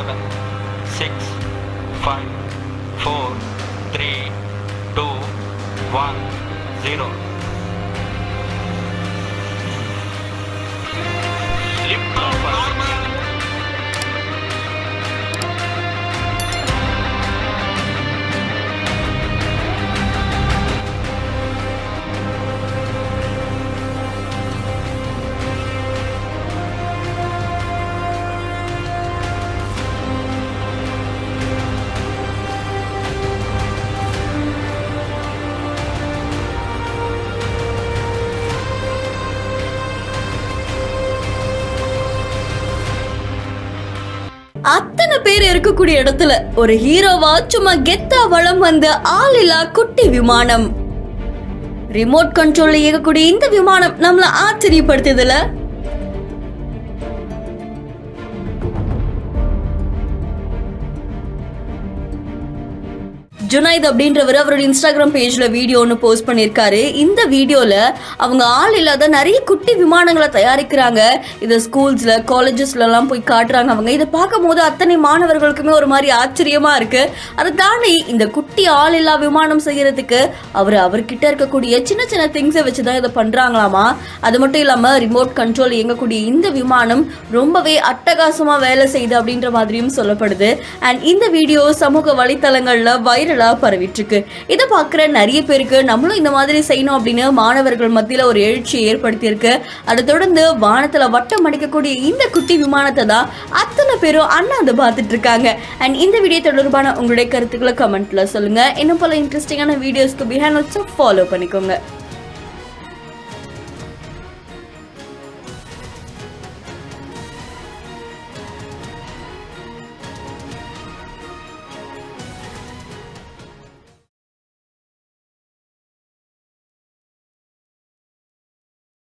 7, 6, 5, 4, 3, 2, 1, 0. Lift off. அத்தனை பேர் இருக்கக்கூடிய இடத்துல ஒரு ஹீரோவா சும்மா கெத்தா வளம் வந்து ஆளில்லா குட்டி விமானம். ரிமோட் கண்ட்ரோல்ல இயக்கக்கூடிய இந்த விமானம் நம்மள ஆச்சரியப்படுத்துதுல. ஜுனைத் அப்படின்றவர் அவரோட இன்ஸ்டாகிராம் பேஜ்ல வீடியோ ஒன்று போஸ்ட் பண்ணியிருக்காரு. இந்த வீடியோல அவங்க ஆள் இல்லாத நிறைய குட்டி விமானங்களை தயாரிக்கிறாங்க. இதை ஸ்கூல்ஸ்ல காலேஜஸ்ல எல்லாம் போய் காட்டுறாங்க. அவங்க இதை பார்க்கும் போது அத்தனை மாணவர்களுக்குமே ஒரு மாதிரி ஆச்சரியமா இருக்கு. அதை தாண்டி இந்த குட்டி ஆள் இல்லா விமானம் செய்யறதுக்கு அவர்கிட்ட இருக்கக்கூடிய சின்ன சின்ன திங்ஸை வச்சுதான் இதை பண்றாங்களாமா. அது மட்டும் இல்லாம ரிமோட் கண்ட்ரோல் இயங்கக்கூடிய இந்த விமானம் ரொம்பவே அட்டகாசமா வேலை செய்யுது அப்படின்ற மாதிரியும் சொல்லப்படுது. அண்ட் இந்த வீடியோ சமூக வலைத்தளங்கள்ல வைரலா பரவிட்டு இருக்கு. இதை பார்க்கிற நிறைய பேருக்கு நம்மளும் இந்த மாதிரி செய்யணும் அப்படின்னு மாணவர்கள் மத்தியில ஒரு எழுச்சியை ஏற்படுத்தி இருக்கு. அதை தொடர்ந்து வானத்துல வட்டம் அடிக்கக்கூடிய இந்த குட்டி விமானத்தை தான் அத்தனை பேரும் அண்ணாந்து பார்த்துட்டு இருக்காங்க. அண்ட் இந்த வீடியோ தொடர்பான உங்களுடைய கருத்துக்களை கமெண்ட்ல சொல்லுங்க. இன்னும் பல இன்ட்ரெஸ்டிங்கான வீடியோஸ்க்கு பிஹைண்ட் ஃபாலோ பண்ணிக்கோங்க.